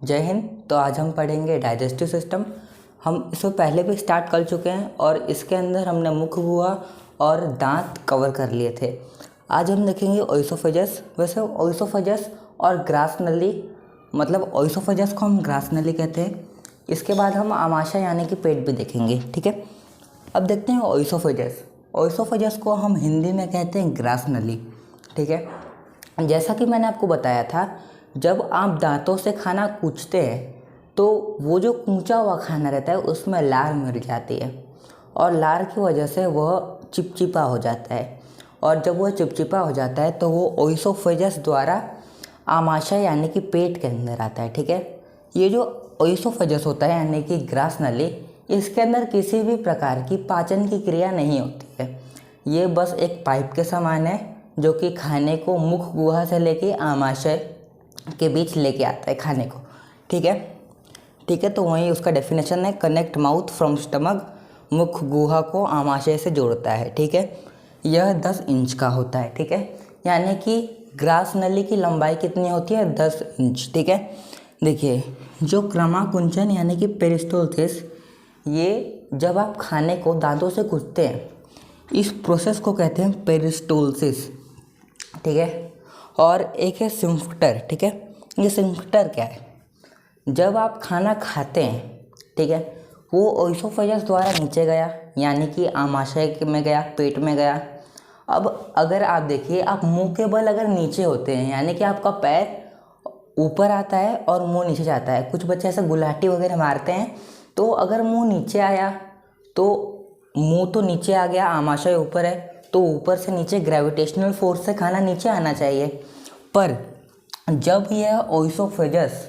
जय हिंद। तो आज हम पढ़ेंगे डाइजेस्टिव सिस्टम। हम इससे पहले भी स्टार्ट कर चुके हैं और इसके अंदर हमने मुख, गुहा और दांत कवर कर लिए थे। आज हम देखेंगे ओइसोफेजस। वैसे ओइसोफेजस और ग्रास नली, मतलब ओइसोफेजस को हम ग्रास नली कहते हैं। इसके बाद हम आमाशय यानी कि पेट भी देखेंगे, ठीक है। अब देखते हैं ओइसोफेजस। ओइसोफेजस को हम हिंदी में कहते हैं ग्रास नली, ठीक है। जैसा कि मैंने आपको बताया था, जब आप दांतों से खाना कूचते हैं तो वो जो कूचा हुआ खाना रहता है उसमें लार मिल जाती है और लार की वजह से वह चिपचिपा हो जाता है। और जब वह चिपचिपा हो जाता है तो वो ओइसोफेजस द्वारा आमाशय यानी कि पेट के अंदर आता है, ठीक है। ये जो ओइसोफेजस होता है यानी कि ग्रास नली, इसके अंदर किसी भी प्रकार की पाचन की क्रिया नहीं होती है। ये बस एक पाइप के समान है जो कि खाने को मुख, गुहा से लेके आमाशय के बीच लेके आता है खाने को, ठीक है। ठीक है, तो वहीं उसका डेफिनेशन है, कनेक्ट माउथ फ्रॉम स्टमक। मुख गुहा को आमाशय से जोड़ता है, ठीक है। यह 10 इंच का होता है, ठीक है। यानी कि ग्रास नली की लंबाई कितनी होती है? 10 इंच, ठीक है। देखिए, जो क्रमाकुंचन यानी कि पेरिस्टोल्थिस, ये जब आप खाने को दांतों से कूचते हैं, इस प्रोसेस को कहते हैं पेरिस्टोल्सिस, ठीक है। और एक है सिम्फटर, ठीक है। ये सिम्फटर क्या है? जब आप खाना खाते हैं, ठीक है, वो ओइसोफेजस द्वारा नीचे गया यानी कि आमाशय में गया, पेट में गया। अब अगर आप देखिए, आप मुंह के बल अगर नीचे होते हैं यानी कि आपका पैर ऊपर आता है और मुंह नीचे जाता है। कुछ बच्चे ऐसे गुलाटी वगैरह मारते हैं, तो अगर मुंह नीचे आया तो मुंह तो नीचे आ गया, आमाशय ऊपर है, तो ऊपर से नीचे ग्रेविटेशनल फोर्स से खाना नीचे आना चाहिए। पर जब यह ओइसोफेजस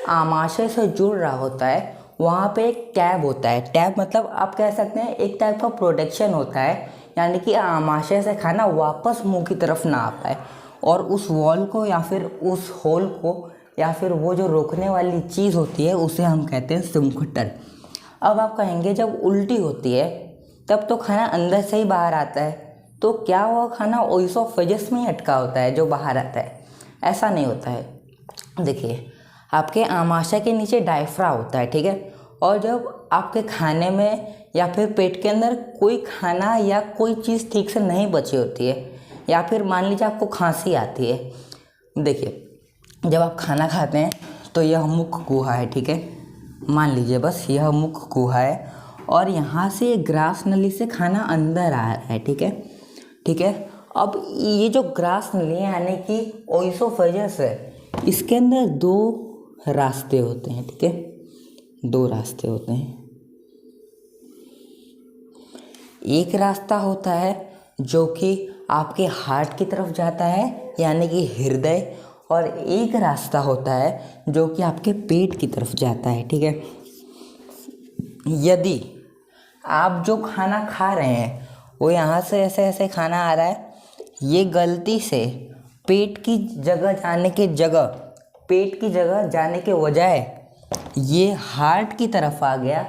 आमाशय से जुड़ रहा होता है, वहाँ पे एक टैब होता है। टैब मतलब आप कह सकते हैं एक टाइप का प्रोटेक्शन होता है, यानी कि आमाशय से खाना वापस मुंह की तरफ ना आ पाए। और उस वॉल को या फिर उस होल को या फिर वो जो रोकने वाली चीज़ होती है, उसे हम कहते हैं सिम्फटर। अब आप कहेंगे, जब उल्टी होती है तब तो खाना अंदर से ही बाहर आता है, तो क्या वो खाना ओइसोफेजस में ही अटका होता है जो बाहर आता है? ऐसा नहीं होता है। देखिए, आपके आमाशय के नीचे डायफ्रा होता है, ठीक है। और जब आपके खाने में या फिर पेट के अंदर कोई खाना या कोई चीज़ ठीक से नहीं बची होती है, या फिर मान लीजिए आपको खांसी आती है, देखिए, जब आप खाना खाते हैं तो यह मुख गुहा है, ठीक है। मान लीजिए बस यह मुख गुहा है और यहाँ से ग्रास नली से खाना अंदर आ रहा है, ठीक है, ठीक है। अब ये जो ग्रास नली यानी कि ओइसोफेजस है, इसके अंदर 2 रास्ते होते हैं, ठीक है। 2 रास्ते होते हैं। एक रास्ता होता है जो कि आपके हार्ट की तरफ जाता है यानी कि हृदय, और एक रास्ता होता है जो कि आपके पेट की तरफ जाता है, ठीक है। यदि आप जो खाना खा रहे हैं वो यहाँ से ऐसे ऐसे खाना आ रहा है, ये गलती से पेट की जगह जाने के बजाय ये हार्ट की तरफ आ गया,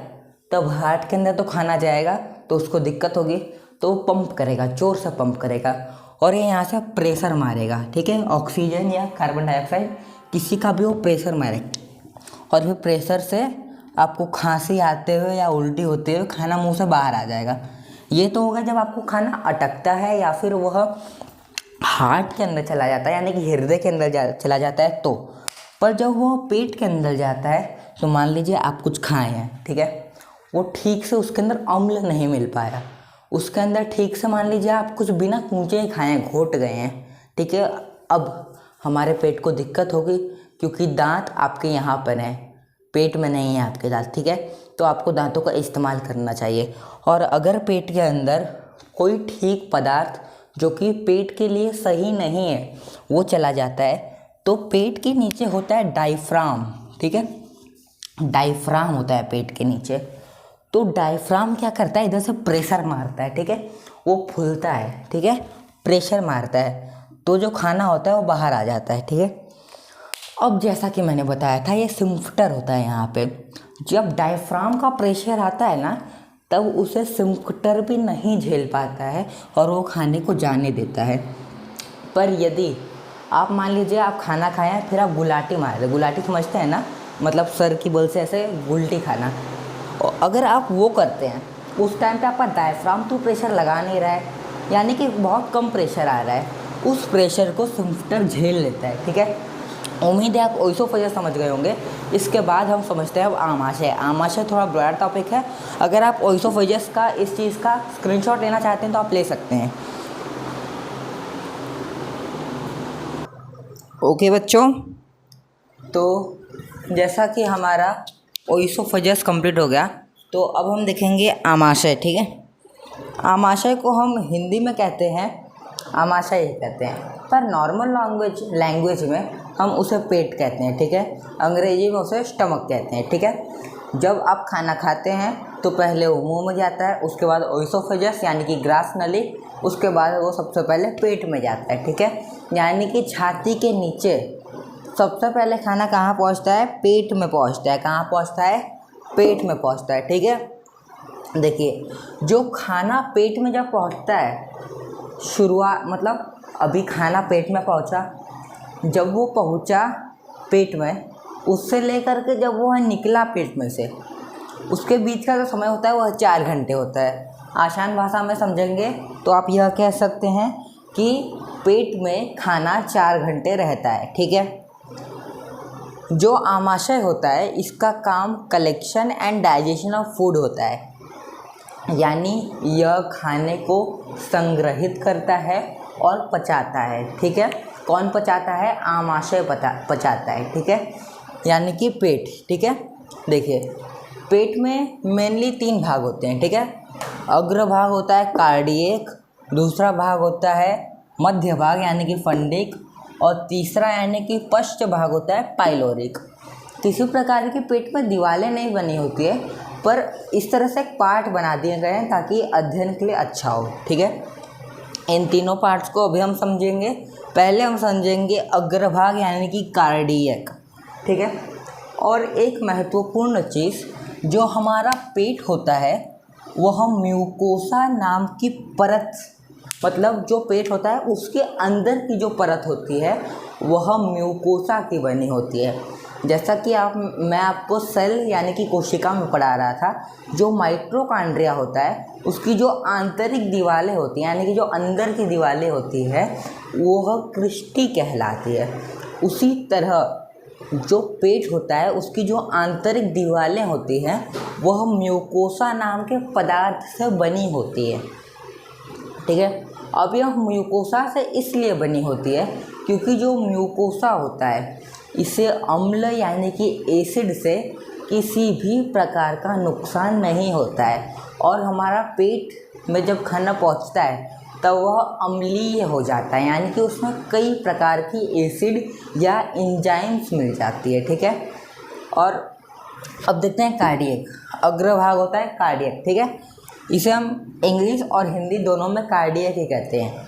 तब हार्ट के अंदर तो खाना जाएगा तो उसको दिक्कत होगी, तो वो पंप करेगा, जोर से पंप करेगा और ये यहाँ से प्रेशर मारेगा, ठीक है। ऑक्सीजन या कार्बन डाइऑक्साइड किसी का भी वो प्रेशर मारेगा और फिर प्रेशर से आपको खांसी आते हुए या उल्टी होते हुए खाना मुंह से बाहर आ जाएगा। ये तो होगा जब आपको खाना अटकता है या फिर वह हार्ट के अंदर चला जाता है यानी कि हृदय के अंदर चला जाता है तो। पर जब वो पेट के अंदर जाता है, तो मान लीजिए आप कुछ खाए हैं, ठीक है, वो ठीक से उसके अंदर अम्ल नहीं मिल पाया, उसके अंदर ठीक से मान लीजिए आप कुछ बिना कूचे ही खाए हैं, घोट गए हैं, ठीक है। अब हमारे पेट को दिक्कत होगी क्योंकि दांत आपके यहाँ पर हैं, पेट में नहीं है आपके दांत, ठीक है। तो आपको दांतों का इस्तेमाल करना चाहिए। और अगर पेट के अंदर कोई ठीक पदार्थ जो कि पेट के लिए सही नहीं है वो चला जाता है, तो पेट के नीचे होता है डायफ्राम, ठीक है। डायफ्राम होता है पेट के नीचे। तो डायफ्राम क्या करता है? इधर से प्रेशर मारता है, ठीक है, वो फूलता है, ठीक है, प्रेशर मारता है, तो जो खाना होता है वो बाहर आ जाता है, ठीक है। अब जैसा कि मैंने बताया था, ये सिम्फटर होता है यहाँ पे। जब डायफ्राम का प्रेशर आता है ना, तब उसे सिम्फटर भी नहीं झेल पाता है और वो खाने को जाने देता है। पर यदि आप मान लीजिए आप खाना खाए हैं, फिर आप गुलाटी मार रहे, गुलाटी समझते हैं ना, मतलब सर की बल से ऐसे उल्टी खाना। और अगर आप वो करते हैं उस टाइम पे आपका डायफ्राम तो प्रेशर लगा नहीं रहा है, यानी कि बहुत कम प्रेशर आ रहा है, उस प्रेशर को स्फिंक्टर झेल लेता है। ठीक है, उम्मीद है आप ओइसोफेजस समझ गए होंगे। इसके बाद हम समझते हैं अब आमाशय। आमाशय थोड़ा बड़ा टॉपिक है, अगर आप ओइसोफेजस का इस चीज़ का स्क्रीनशॉट लेना चाहते हैं तो आप ले सकते हैं। ओके बच्चों, तो जैसा कि हमारा ओइसोफेजस कंप्लीट हो गया, तो अब हम देखेंगे आमाशय। ठीक है, आमाशय को हम हिंदी में कहते हैं आमाशय ही कहते हैं, पर नॉर्मल लैंग्वेज में हम उसे पेट कहते हैं। ठीक है, अंग्रेजी में उसे स्टमक कहते हैं। ठीक है, जब आप खाना खाते हैं तो पहले वो मुंह में जाता है, उसके बाद ओइसोफेजस यानी कि ग्रास नली, उसके बाद वो सबसे पहले पेट में जाता है। ठीक है, यानी कि छाती के नीचे सबसे पहले खाना कहाँ पहुँचता है? पेट में पहुँचता है। कहाँ पहुँचता है? पेट में पहुँचता है। ठीक है, देखिए, जो खाना पेट में जब पहुँचता है, मतलब अभी खाना पेट में पहुँचा, जब वो पहुँचा पेट में, उससे लेकर के जब वो निकला पेट में से, उसके बीच का जो समय होता है वह 4 घंटे होता है। आसान भाषा में समझेंगे तो आप यह कह सकते हैं कि पेट में खाना 4 घंटे रहता है। ठीक है, जो आमाशय होता है इसका काम collection and digestion of food होता है, यानी यह खाने को संग्रहित करता है और पचाता है। ठीक है, कौन पचाता है? आमाशय पचाता है। ठीक है, यानी कि पेट। ठीक है, देखिए, पेट में मेनली 3 भाग होते हैं। ठीक है, अग्र भाग होता है कार्डियक, दूसरा भाग होता है मध्य भाग यानी कि फंडिक, और तीसरा यानी कि पश्च भाग होता है पाइलोरिक। किसी प्रकार की पेट में दीवारें नहीं बनी होती है, पर इस तरह से एक पार्ट बना दिए गए हैं ताकि अध्ययन के लिए अच्छा हो। ठीक है, इन तीनों पार्ट्स को अभी हम समझेंगे। पहले हम समझेंगे अग्रभाग यानी कि कार्डियक। ठीक है, और एक महत्वपूर्ण चीज़, जो हमारा पेट होता है वह म्यूकोसा नाम की परत, मतलब जो पेट होता है उसके अंदर की जो परत होती है वह म्यूकोसा की बनी होती है। जैसा कि मैं आपको सेल यानी कि कोशिका में पढ़ा रहा था, जो माइटोकॉन्ड्रिया होता है उसकी जो आंतरिक दीवारें होती हैं यानी कि जो अंदर की दीवारें होती है वह क्रिस्टी कहलाती है। उसी तरह जो पेट होता है उसकी जो आंतरिक दीवारें होती हैं वह म्यूकोसा नाम के पदार्थ से बनी होती है। ठीक है, अब यह म्यूकोसा से इसलिए बनी होती है क्योंकि जो म्यूकोसा होता है इसे अम्ल यानी कि एसिड से किसी भी प्रकार का नुकसान नहीं होता है, और हमारा पेट में जब खाना पहुंचता है तब वह अम्लीय हो जाता है, यानी कि उसमें कई प्रकार की एसिड या एंजाइम्स मिल जाती है। ठीक है, और अब देखते हैं कार्डियक। अग्रभाग होता है कार्डियक। ठीक है, इसे हम इंग्लिश और हिंदी दोनों में कार्डियक ही कहते हैं।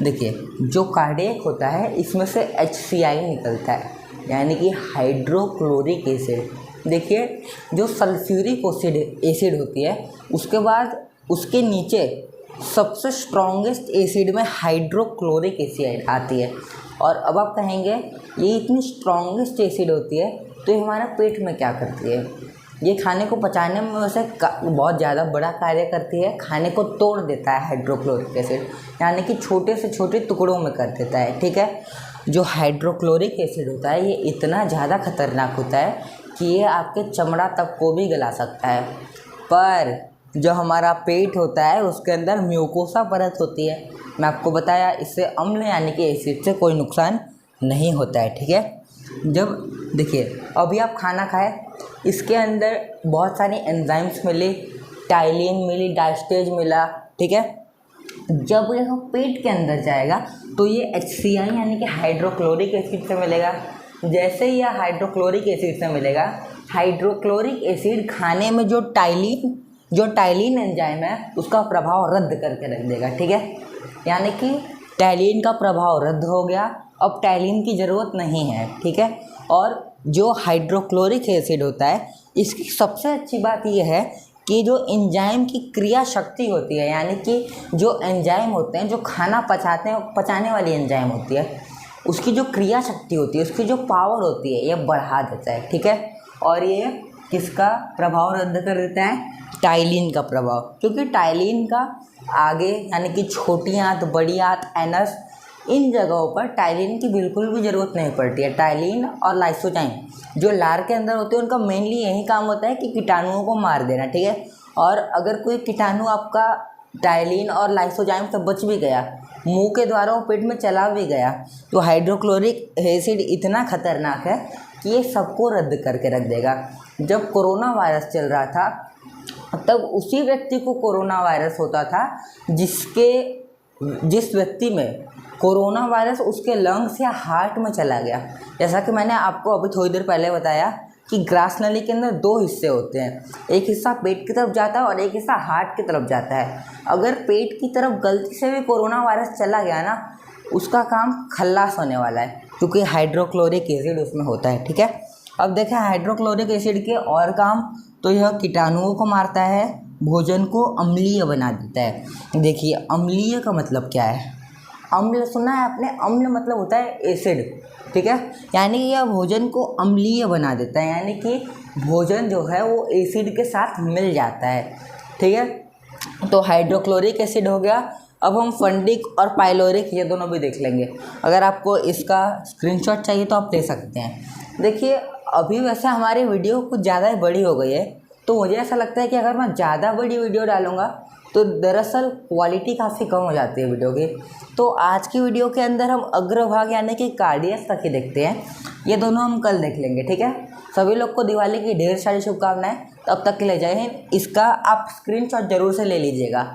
देखिए, जो कार्डियक होता है इसमें से HCl निकलता है यानी कि हाइड्रोक्लोरिक एसिड। देखिए, जो सल्फ्यूरिक एसिड होती है उसके बाद उसके नीचे सबसे स्ट्रॉन्गेस्ट एसिड में हाइड्रोक्लोरिक एसिड आती है। और अब आप कहेंगे ये इतनी स्ट्रॉन्गेस्ट एसिड होती है तो ये हमारे पेट में क्या करती है? ये खाने को पचाने में वैसे बहुत ज़्यादा बड़ा कार्य करती है, खाने को तोड़ देता है हाइड्रोक्लोरिक एसिड, यानी कि छोटे से छोटे टुकड़ों में कर देता है। ठीक है, जो हाइड्रोक्लोरिक एसिड होता है ये इतना ज़्यादा खतरनाक होता है कि ये आपके चमड़ा तक को भी गला सकता है। पर जो हमारा पेट होता है उसके अंदर म्यूकोसा परत होती है, मैं आपको बताया, इससे अम्ल यानी कि एसिड से कोई नुकसान नहीं होता है। ठीक है, जब देखिए अभी आप खाना खाए, इसके अंदर बहुत सारी एंजाइम्स मिली, टाइलिन मिली, डायस्टेज मिला। ठीक है, जब यह पेट के अंदर जाएगा तो ये HCl यानी कि हाइड्रोक्लोरिक एसिड से मिलेगा। जैसे ही यह हाइड्रोक्लोरिक एसिड से मिलेगा, हाइड्रोक्लोरिक एसिड खाने में जो टाइलिन एंजाइम है उसका प्रभाव रद्द करके रख देगा। ठीक है, यानी कि टाइलिन का प्रभाव रद्द हो गया, अब टाइलिन की ज़रूरत नहीं है। ठीक है, और जो हाइड्रोक्लोरिक एसिड होता है इसकी सबसे अच्छी बात यह है कि जो एंजाइम की क्रिया शक्ति होती है, यानी कि जो एंजाइम होते हैं जो खाना पचाने वाली एंजाइम होती है, उसकी जो क्रिया शक्ति होती है, उसकी जो पावर होती है, ये बढ़ा देता है, ठीक है। और ये किसका प्रभाव रद्द कर देता है? टाइलिन का प्रभाव, क्योंकि टाइलिन का आगे यानी कि छोटी आंत, बड़ी आंत, एनस, इन जगहों पर टाइलिन की बिल्कुल भी ज़रूरत नहीं पड़ती है। टाइलिन और लाइसोजाइम जो लार के अंदर होते हैं, उनका मेनली यही काम होता है कि कीटाणुओं को मार देना, ठीक है। और अगर कोई कीटाणु आपका टाइलिन और लाइसोजाइम से बच भी गया, मुंह के द्वारा वो पेट में चला भी गया, तो हाइड्रोक्लोरिक एसिड इतना खतरनाक है कि ये सबको रद्द करके रख देगा। जब कोरोना वायरस चल रहा था, तब उसी व्यक्ति को कोरोना वायरस होता था जिस व्यक्ति में कोरोना वायरस उसके लंग्स या हार्ट में चला गया। जैसा कि मैंने आपको अभी थोड़ी देर पहले बताया कि ग्रास नली के अंदर 2 हिस्से होते हैं, एक हिस्सा पेट की तरफ जाता है और एक हिस्सा हार्ट की तरफ जाता है। अगर पेट की तरफ गलती से भी कोरोना वायरस चला गया ना, उसका काम खल्लास होने वाला है, क्योंकि हाइड्रोक्लोरिक एसिड उसमें होता है, ठीक है। अब देखें हाइड्रोक्लोरिक एसिड के और काम, तो यह कीटाणुओं को मारता है, भोजन को अम्लीय बना देता है। देखिए अम्लीय का मतलब क्या है? अम्ल सुना है आपने? अम्ल मतलब होता है एसिड, ठीक है। यानी कि यह भोजन को अम्लीय बना देता है, यानी कि भोजन जो है वो एसिड के साथ मिल जाता है, ठीक है। तो हाइड्रोक्लोरिक एसिड हो गया। अब हम फंडिक और पाइलोरिक ये दोनों भी देख लेंगे। अगर आपको इसका स्क्रीनशॉट चाहिए तो आप ले सकते हैं। देखिए अभी वैसे हमारी वीडियो कुछ ज़्यादा ही बड़ी हो गई है, तो मुझे ऐसा लगता है कि अगर मैं ज़्यादा बड़ी वीडियो डालूँगा तो दरअसल क्वालिटी काफ़ी कम हो जाती है वीडियो की। तो आज की वीडियो के अंदर हम अग्रभाग यानी कि कार्डियस तक ही देखते हैं, ये दोनों हम कल देख लेंगे, ठीक है। सभी लोग को दिवाली की ढेर सारी शुभकामनाएं। तब तक के लिए जय हिंद। इसका आप स्क्रीनशॉट जरूर से ले लीजिएगा।